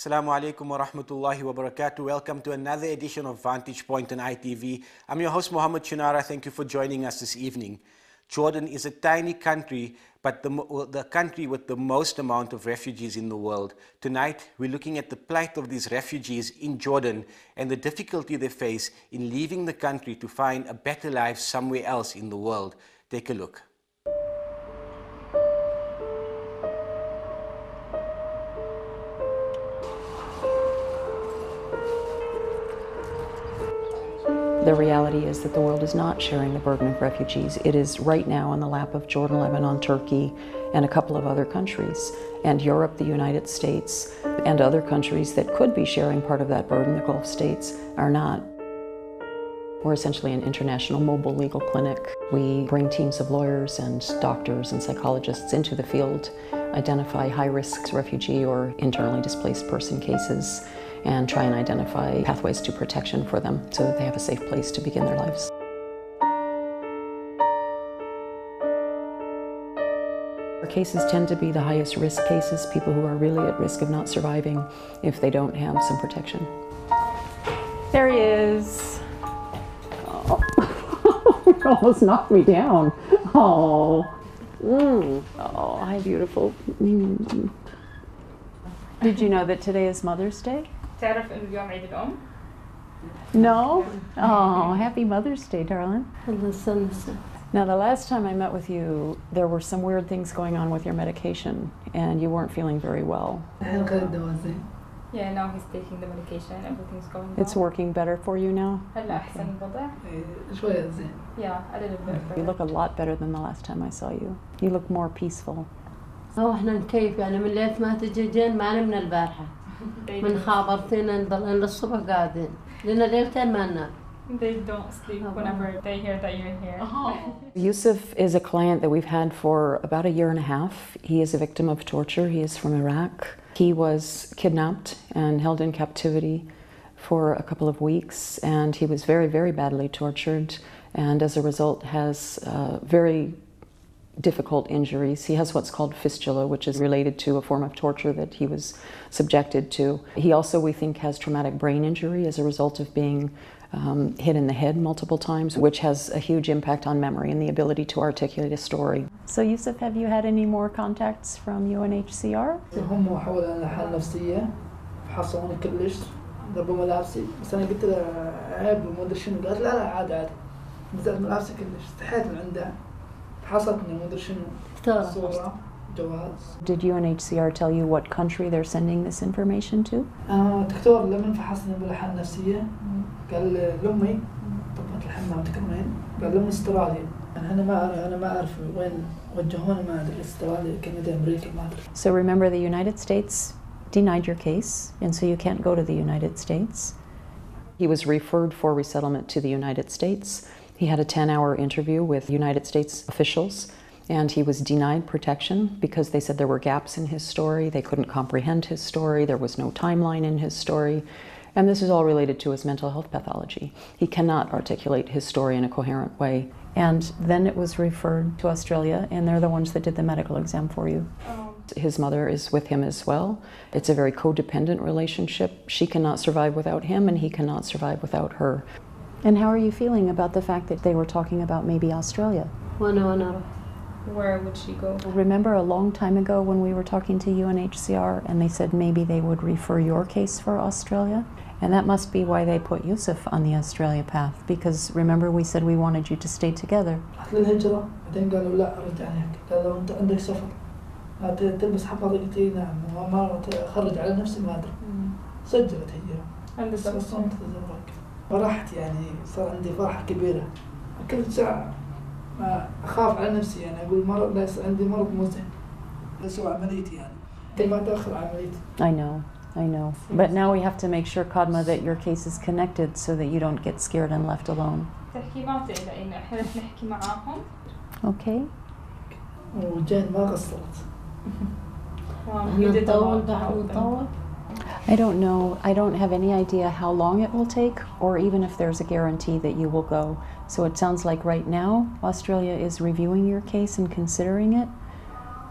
Assalamu alaikum wa rahmatullahi wa barakatuh. Welcome to another edition of Vantage Point on ITV. I'm your host, Mohammed Choonara. Thank you for joining us this evening. Jordan is a tiny country, but the country with the most amount of refugees in the world. Tonight, we're looking at the plight of these refugees in Jordan and the difficulty they face in leaving the country to find a better life somewhere else in the world. Take a look. The reality is that the world is not sharing the burden of refugees. It is right now on the lap of Jordan, Lebanon, Turkey, and a couple of other countries. And Europe, the United States, and other countries that could be sharing part of that burden, the Gulf states, are not. We're essentially an international mobile legal clinic. We bring teams of lawyers and doctors and psychologists into the field, identify high-risk refugee or internally displaced person cases, and try and identify pathways to protection for them so that they have a safe place to begin their lives. Our cases tend to be the highest risk cases, people who are really at risk of not surviving if they don't have some protection. There he is. Oh. You almost knocked me down. Oh. Oh, hi, beautiful. Did you know that today is Mother's Day? تعرف إنه اليوم عيد الأم؟ No? Oh, happy Mother's Day, darling. الله يسلمك. Now, the last time I met with you, there were some weird things going on with your medication, and you weren't feeling very well. Yeah, now he's taking the medication. Everything's going well. It's working better for you now? هلا أحسن الوضع؟ Yeah, a little bit better. You look a lot better than the last time I saw you. You look more peaceful. هو احنا نكيف يعني من ليلة ما تجي جين ما نمنا البارحة. من خابرتين نضلين للصبح قاعدين. لنا ليلتين ما ننام. They don't sleep whenever they hear that you're here. Yusuf is a client that we've had for about a year and a half. He is a victim of torture. He is from Iraq. He was kidnapped and held in captivity for a couple of weeks, and he was very, very badly tortured, and as a result has very difficult injuries. He has what's called fistula, which is related to a form of torture that he was subjected to. He also, we think, has traumatic brain injury as a result of being hit in the head multiple times, which has a huge impact on memory and the ability to articulate a story. So Yusuf, have you had any more contacts from UNHCR? هم حول على حالة نفسية فحصوني كلش ضربوا ملابسي بس أنا قلت له عيب ما أدري شنو قالت لا عادي عادي نزلت ملابسي كلش استحيت من عندها حصلتني ما أدري شنو صورة جواز. Did UNHCR tell you what country they're sending this information to? دكتور لما فحصني بالحالة نفسية قال لأمي طبت الحمام تكرمين قال لأمي استراليا أنا ما أعرف وين وجهوني ما أدري استراليا كندا أمريكا ما أدري. So remember, the United States denied your case, and so you can't go to the United States. He was referred for resettlement to the United States. He had a 10-hour interview with United States officials, and he was denied protection because they said there were gaps in his story. They couldn't comprehend his story. There was no timeline in his story. And this is all related to his mental health pathology. He cannot articulate his story in a coherent way. And then it was referred to Australia, and they're the ones that did the medical exam for you. His mother is with him as well. It's a very codependent relationship. She cannot survive without him, and he cannot survive without her. And how are you feeling about the fact that they were talking about maybe Australia? Where would she go? Remember a long time ago when we were talking to UNHCR and they said maybe they would refer your case for Australia? And that must be why they put Yusuf on the Australia path, because remember we said we wanted you to stay together. للهجرة بعدين قالوا لا رجع عليك قالوا أنت عندك سفر تلبس حفاضة قلت لي نعم وما أخرج على نفسي ما أدري سجلت هجرة بس صمت تزوج فرحت يعني صار عندي فرحة كبيرة كل ساعة ما أخاف على نفسي يعني أقول مرض لا عندي مرض مزعج لسوء عمليتي يعني كل ما تأخر عمليتي. I know. But now we have to make sure, Kadma, that your case is connected so that you don't get scared and left alone. تحكي معهم لأن إحنا رح نحكي معاهم Okay. وجين ما قصرت. You did a lot. نطول. I don't know. I don't have any idea how long it will take or even if there's a guarantee that you will go. So it sounds like right now Australia is reviewing your case and considering it,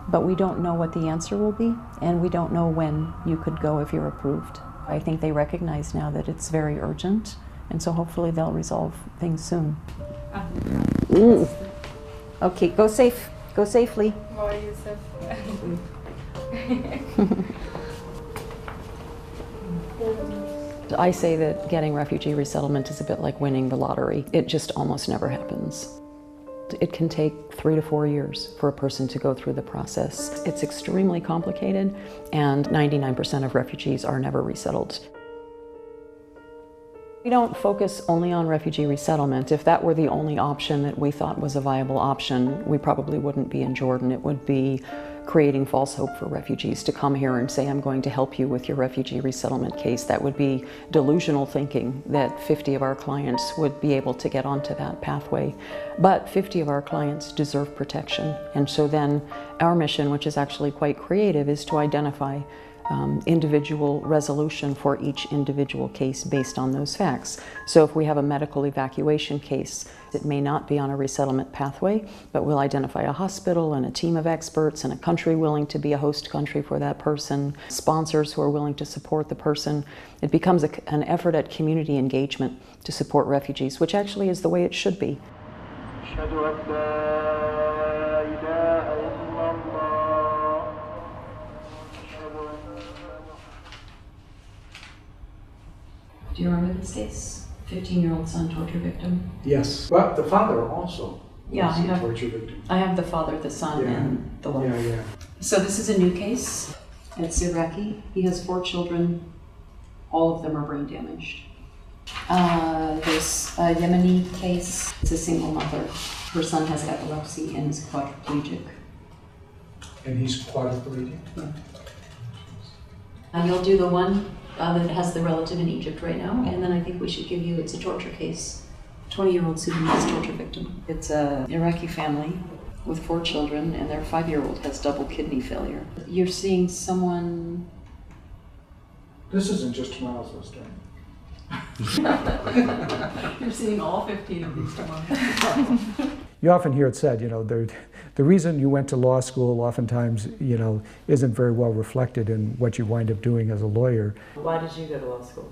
but we don't know what the answer will be and we don't know when you could go if you're approved. I think they recognize now that it's very urgent, and so hopefully they'll resolve things soon. Okay, go safe. Go safely. Why Yusuf? I say that getting refugee resettlement is a bit like winning the lottery. It just almost never happens. It can take 3 to 4 years for a person to go through the process. It's extremely complicated, and 99% of refugees are never resettled. We don't focus only on refugee resettlement. If that were the only option that we thought was a viable option, we probably wouldn't be in Jordan. It would be creating false hope for refugees to come here and say, I'm going to help you with your refugee resettlement case. That would be delusional thinking that 50 of our clients would be able to get onto that pathway. But 50 of our clients deserve protection. And so then our mission, which is actually quite creative, is to identify individual resolution for each individual case based on those facts. So if we have a medical evacuation case, it may not be on a resettlement pathway, but we'll identify a hospital and a team of experts and a country willing to be a host country for that person, sponsors who are willing to support the person. It becomes an effort at community engagement to support refugees, which actually is the way it should be. Do you remember this case? 15-year-old son torture victim? Yes, but the father also Yeah, was a torture victim. I have the father, the son, Yeah. and the wife. Yeah. So this is a new case. It's Iraqi. He has 4 children. All of them are brain damaged. There's a Yemeni case. It's a single mother. Her son has epilepsy and is quadriplegic. And he's quadriplegic? You'll do the one that has the relative in Egypt right now, and then I think we should give you, it's a torture case. 20-year-old Sudanese torture victim. It's an Iraqi family with 4 children, and their 5-year-old has double kidney failure. You're seeing someone... This isn't just tomorrow's list, right? You're seeing all 15 of these tomorrow. You often hear it said, the reason you went to law school oftentimes, isn't very well reflected in what you wind up doing as a lawyer. Why did you go to law school?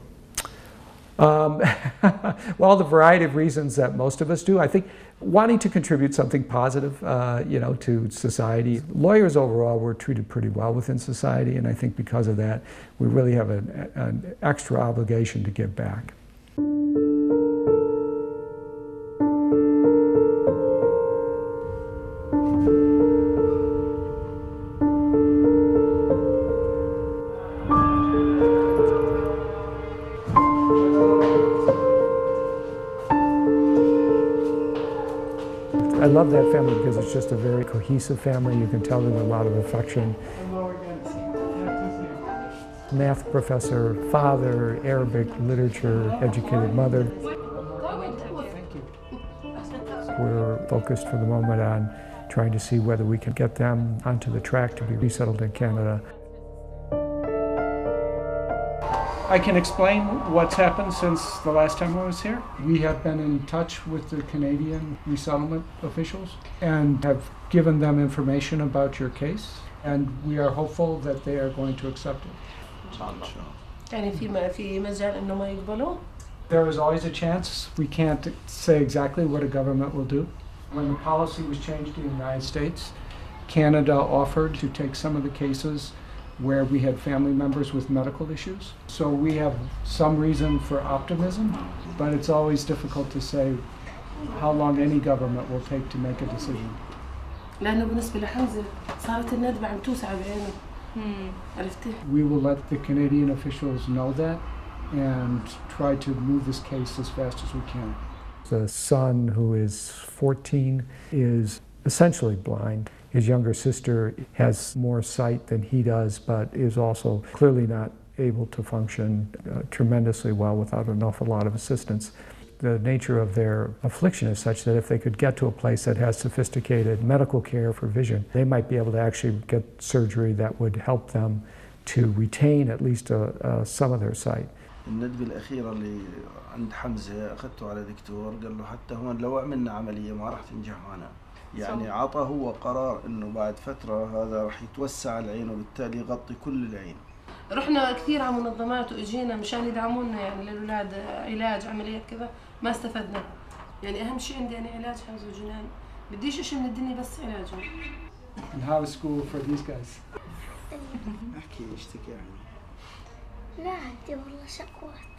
Well, the variety of reasons that most of us do. I think wanting to contribute something positive, to society. Lawyers overall were treated pretty well within society, and I think because of that, we really have an extra obligation to give back. I love that family because it's just a very cohesive family. You can tell there's a lot of affection. Math professor, father, Arabic literature, educated mother. We're focused for the moment on trying to see whether we can get them onto the track to be resettled in Canada. I can explain what's happened since the last time I was here. We have been in touch with the Canadian resettlement officials and have given them information about your case, and we are hopeful that they are going to accept it. There is always a chance. We can't say exactly what a government will do. When the policy was changed in the United States, Canada offered to take some of the cases where we had family members with medical issues. So we have some reason for optimism, but it's always difficult to say how long any government will take to make a decision. We will let the Canadian officials know that and try to move this case as fast as we can. The son, who is 14, is essentially blind. His younger sister has more sight than he does, but is also clearly not able to function tremendously well without an awful lot of assistance. The nature of their affliction is such that if they could get to a place that has sophisticated medical care for vision, they might be able to actually get surgery that would help them to retain at least some of their sight. الندبة الأخيرة اللي عند حمزة أخذته على دكتور قال له حتى هون لو عملنا عملية ما راح تنجح معنا. يعني عطى هو قرار إنه بعد فترة هذا راح يتوسع العين وبالتالي يغطي كل العين. رحنا كثير على منظمات واجينا مشان يدعمونا يعني للأولاد علاج عمليات كذا ما استفدنا. يعني أهم شيء عندي أنا علاج حمزة وجنان. بديش إشي من الدنيا بس علاجهم. And how is school for these guys? أحكي اشتكي يعني. لا عندي والله شكوات.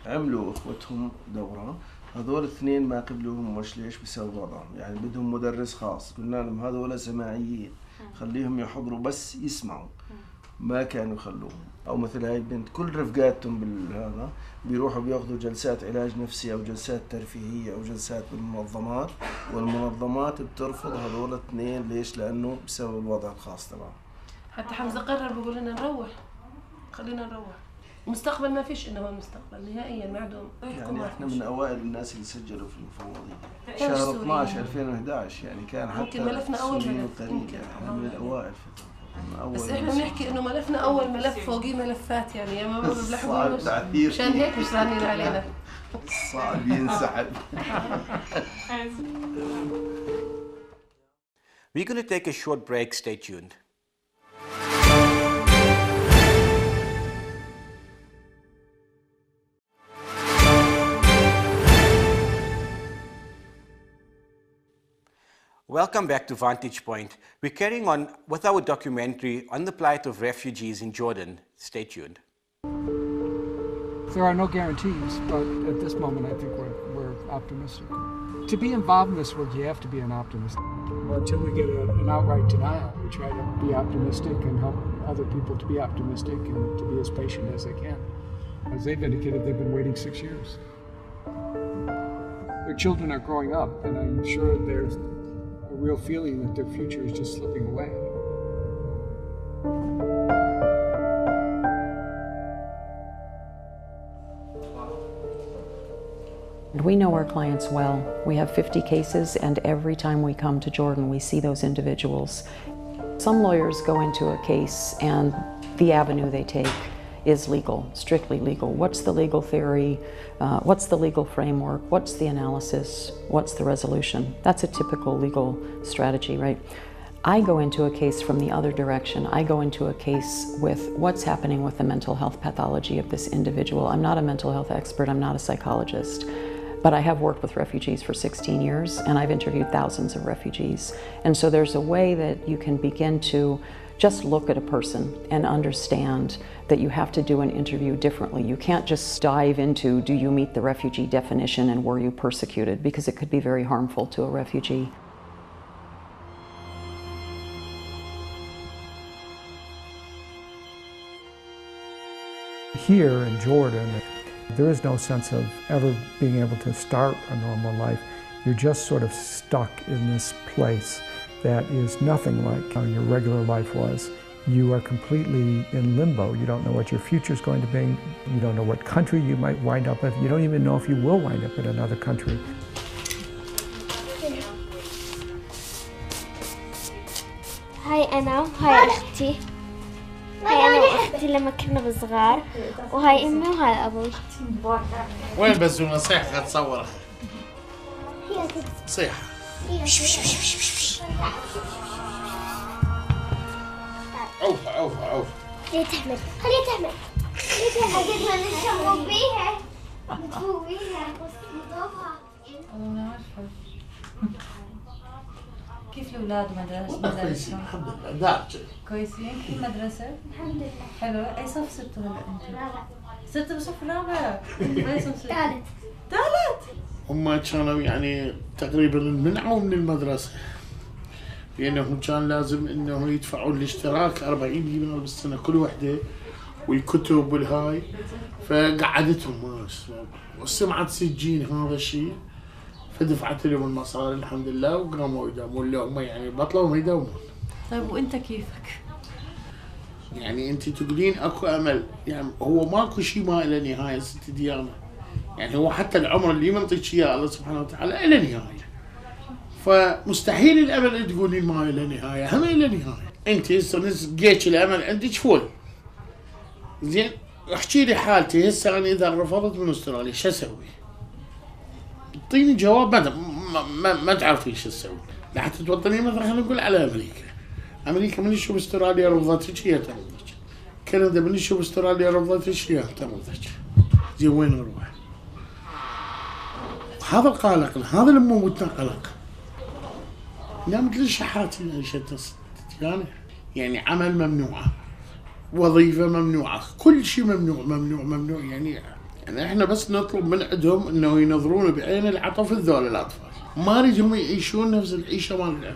عملوا اخوتهم دورة، هذول الاثنين ما قبلوهم مش ليش بسبب وضعهم، يعني بدهم مدرس خاص، قلنا لهم هذول سماعيين خليهم يحضروا بس يسمعوا، ما كانوا يخلوهم، او مثل هاي البنت كل رفقاتهم بالهذا بيروحوا بياخذوا جلسات علاج نفسي او جلسات ترفيهية او جلسات بالمنظمات، والمنظمات بترفض هذول الاثنين ليش؟ لانه بسبب الوضع الخاص تبعهم. حتى حمزة قرر بقول لنا نروح، خلينا نروح. مستقبل ما فيش إنه هو مستقبل نهائيا معدوم. يعني احنا من اوائل الناس اللي سجلوا في المفوضية شهر 12 2011 يعني كان حتى ممكن ملفنا اول ملف قليل يعني احنا من الاوائل بس احنا بنحكي انه ملفنا اول ملف فوقيه ملفات يعني يا ما بلحقوش مشان هيك مش رانين علينا. صعب ينسحب. We're going to take a short break. Stay tuned. Welcome back to Vantage Point. We're carrying on with our documentary on the plight of refugees in Jordan. Stay tuned. There are no guarantees, but at this moment I think we're optimistic. To be involved in this work, you have to be an optimist. Until we get an outright denial, we try to be optimistic and help other people to be optimistic and to be as patient as they can. As they've indicated, they've been waiting 6 years. Their children are growing up, and I'm sure there's a real feeling that their future is just slipping away. We know our clients well. We have 50 cases, and every time we come to Jordan, we see those individuals. Some lawyers go into a case and the avenue they take is legal, strictly legal. What's the legal theory? What's the legal framework? What's the analysis? What's the resolution? That's a typical legal strategy, right? I go into a case from the other direction. I go into a case with what's happening with the mental health pathology of this individual. I'm not a mental health expert, I'm not a psychologist, but I have worked with refugees for 16 years and I've interviewed thousands of refugees. And so there's a way that you can begin to just look at a person and understand that you have to do an interview differently. You can't just dive into, do you meet the refugee definition and were you persecuted? Because it could be very harmful to a refugee. Here in Jordan, there is no sense of ever being able to start a normal life. You're just sort of stuck in this place that is nothing like how your regular life was. You are completely in limbo. You don't know what your future is going to be. You don't know what country you might wind up in. You don't even know if you will wind up in another country. هاي أنا وهاي أختي. هاي أنا وأختي لما كنا صغار، وهاي أمي وهاي أبوي. وين بزونا صيحة تصور؟ صيحة. عوف عوف عوف. خليها تحمل، خليها تحمل. خليها نشرب بيها. نفوق بيها نضربها. كيف الأولاد مدرسة؟ الحمد لله دارجة. كويسين؟ كيف المدرسة؟ الحمد لله. حلو، أي صف صرتوا هلا أنتم؟ رابع. صرتوا بصف رابع؟ أي صف صرتوا؟ ثالث. ثالث؟ هم كانوا يعني تقريبا منعوا من المدرسة لأنهم كان لازم إنه يدفعوا الاشتراك 40 دينار بالسنة كل وحدة والكتب والهاي، فقعدتهم وسمعت سجين هذا الشيء فدفعت لهم المصاري الحمد لله وقاموا يداومون، اللي هم يعني بطلوا يداومون. طيب وأنت كيفك؟ يعني أنت تقولين أكو أمل، يعني هو ماكو شيء ما له نهاية ست ديانة. يعني هو حتى العمر اللي منطيك إياه الله سبحانه وتعالى له نهاية. فمستحيل الأمل تقولين ما له نهاية، هم له نهاية. أنت هسه لقيتش الأمل عندك فول. زين احكي لي حالتي هسه أنا إذا رفضت من أستراليا شو أسوي؟ اعطيني جواب ما تعرفين شو تسوي. لحتى توطنين مثلا خلينا نقول على امريكا من يشوف استراليا رفضتك هي ترفضك. كندا من يشوف استراليا رفضتك هي ترفضك. زين وين نروح؟ هذا القلق، هذا اللي موتنا قلق. لا مثل الشحات يعني عمل ممنوعه، وظيفه ممنوعه، كل شيء ممنوع يعني احنا بس نطلب من عندهم انه ينظرون بعين العطف ذول الاطفال. ما نريدهم يعيشون نفس العيشه مال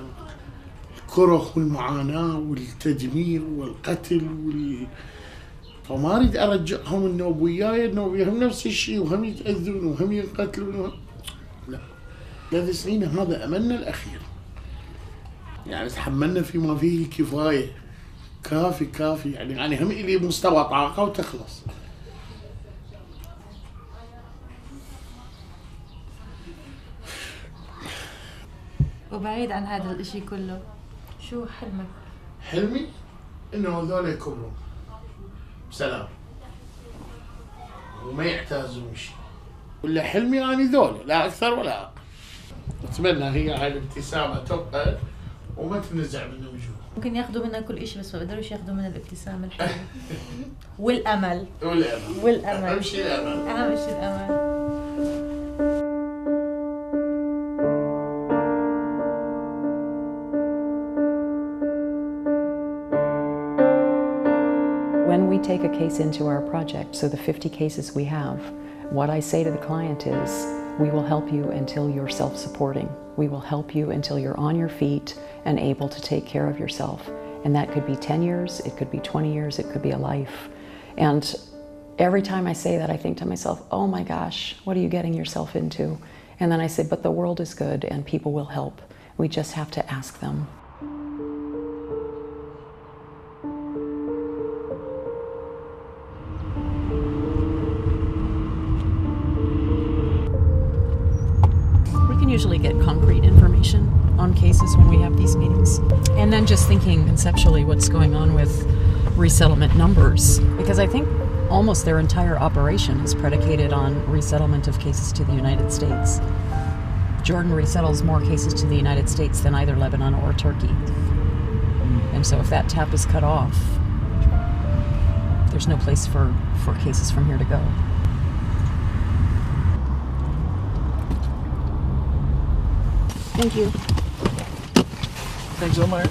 الكره والمعاناه والتدمير والقتل فما اريد ارجعهم انه وياي انه وياهم نفس الشيء وهم يتاذون وهم ينقتلون. لا، 3 سنين هذا املنا الاخير. يعني تحملنا فيما فيه الكفايه. كافي يعني هم الي مستوى طاقه وتخلص. وبعيد عن هذا الاشي كله شو حلمك؟ حلمي انه هذول يكبرون بسلام وما يحتاجون شيء. ولا حلمي يعني ذول لا اكثر ولا اقل. اتمنى هي هاي الابتسامه تبقى وما تنزع من وجوه. ممكن ياخذوا منا كل شيء بس ما بقدروش ياخذوا منا الابتسامه الحلوه والامل. اهم شيء الامل. When we take a case into our project, so the 50 cases we have, what I say to the client is, we will help you until you're self-supporting. We will help you until you're on your feet and able to take care of yourself. And that could be 10 years, it could be 20 years, it could be a life. And every time I say that, I think to myself, oh my gosh, what are you getting yourself into? And then I say, but the world is good and people will help. We just have to ask them. Usually get concrete information on cases when we have these meetings. And then just thinking conceptually what's going on with resettlement numbers, because I think almost their entire operation is predicated on resettlement of cases to the United States. Jordan resettles more cases to the United States than either Lebanon or Turkey. And so if that tap is cut off, there's no place for cases from here to go. Thank you. Thanks, Omar.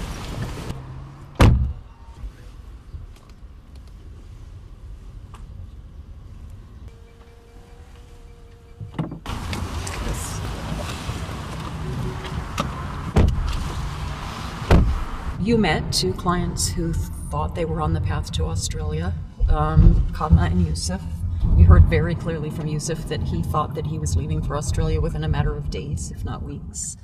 You met 2 clients who thought they were on the path to Australia, Kadma and Yusuf. We heard very clearly from Yusuf that he thought that he was leaving for Australia within a matter of days, if not weeks.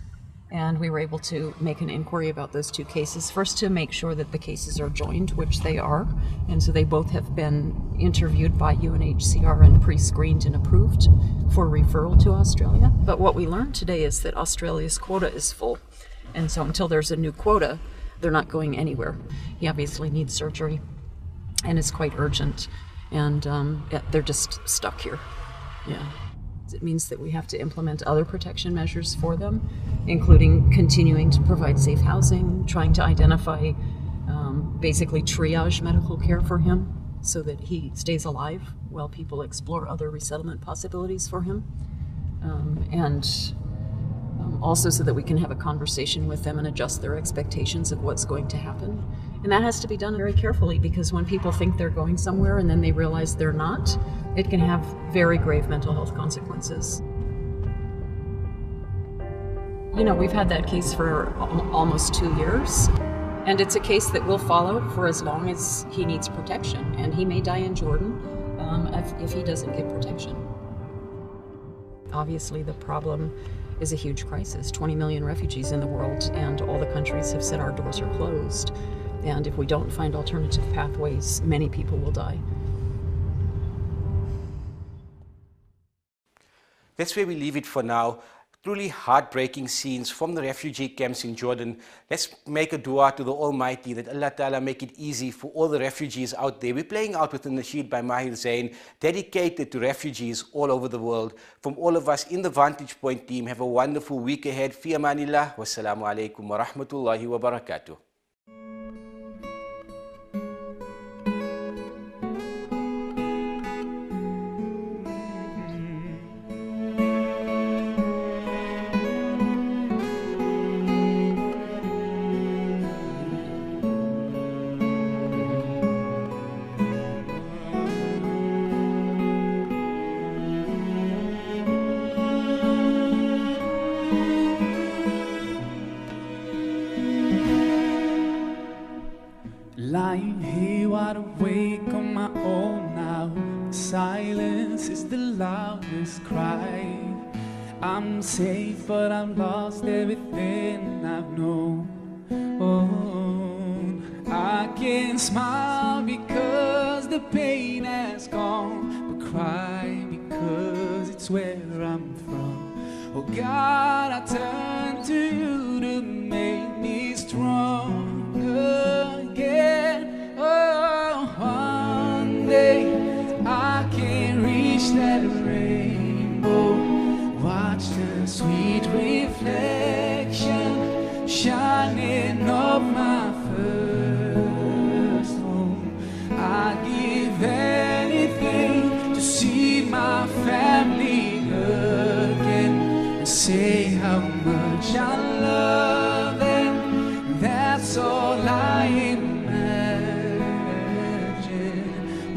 And we were able to make an inquiry about those 2 cases, first to make sure that the cases are joined, which they are. And so they both have been interviewed by UNHCR and pre-screened and approved for referral to Australia. But what we learned today is that Australia's quota is full. And so until there's a new quota, they're not going anywhere. He obviously needs surgery and it's quite urgent. And they're just stuck here. Yeah. It means that we have to implement other protection measures for them, including continuing to provide safe housing, trying to identify, basically triage medical care for him so that he stays alive while people explore other resettlement possibilities for him. Also so that we can have a conversation with them and adjust their expectations of what's going to happen. And that has to be done very carefully, because when people think they're going somewhere and then they realize they're not, it can have very grave mental health consequences. You know, we've had that case for almost 2 years, and it's a case that will follow for as long as he needs protection, and he may die in Jordan if he doesn't get protection. Obviously, the problem is a huge crisis. 20 million refugees in the world, and all the countries have said our doors are closed. And if we don't find alternative pathways, many people will die. That's where we leave it for now. Truly heartbreaking scenes from the refugee camps in Jordan. Let's make a dua to the Almighty that Allah Ta'ala make it easy for all the refugees out there. We're playing out with a nasheed by Mahir Zain, dedicated to refugees all over the world. From all of us in the Vantage Point team, have a wonderful week ahead. Fi amanillah. Wassalamu alaikum wa rahmatullahi wa barakatuh. Lying here wide awake on my own now. Silence is the loudest cry. I'm safe but I've lost everything I've known. Oh, I can smile because the pain has gone, but cry because it's where I'm from. Oh God, I turn to you to make me strong again. Oh, one day I can reach that rainbow, watch the sweet reflection shining up my first home. I'd give anything to see my family again and say how much I love them. That's all I imagine.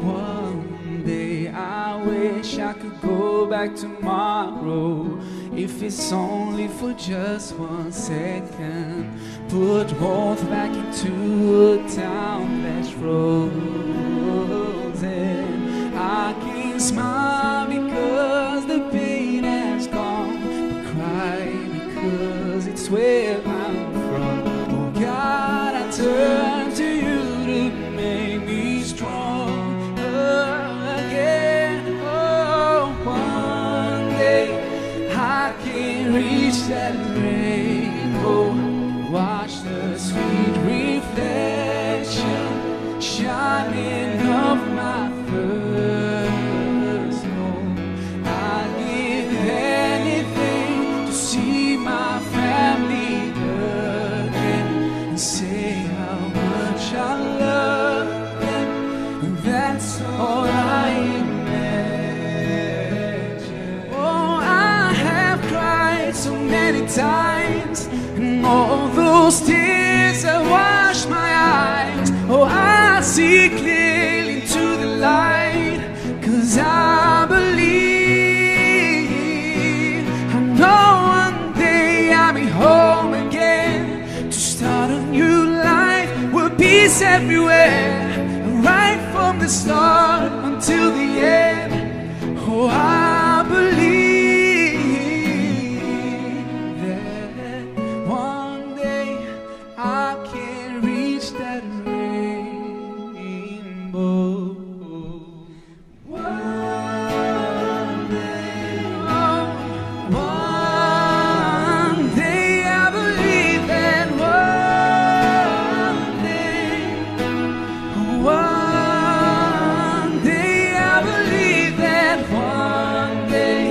One day I wish I could go back tomorrow, if it's only for just 1 second. Put warmth back into a town that's frozen. I can smile because the pain has gone, but cry because it's where I'm from. Oh God, I turn to you to make me strong again. Oh, one day I can reach that rainbow, watch the sweet reflection shining up my first home. I'd give anything to see my family again and say how much I love them. That's all I imagine. Oh, I have cried so many times, and all those tears have washed my eyes. Oh, I see clearly into the light, 'cause I believe. I know one day I'll be home again to start a new life with peace everywhere, right from the start until the end. Oh, I believe that one day I can reach that rainbow. One day, oh, one day I believe that one day, one day I believe that one day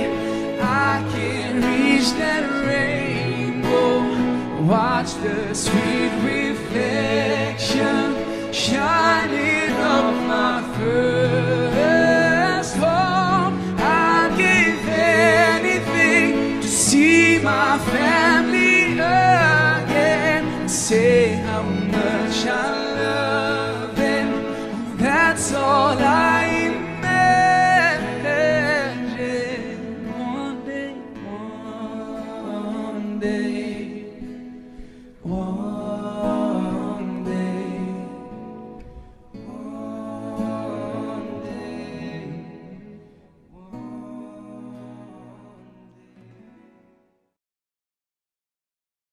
I can reach that rainbow, watch the sweet reflection shining up my first home. I'd give anything to see my family again and say how much I love them. That's all I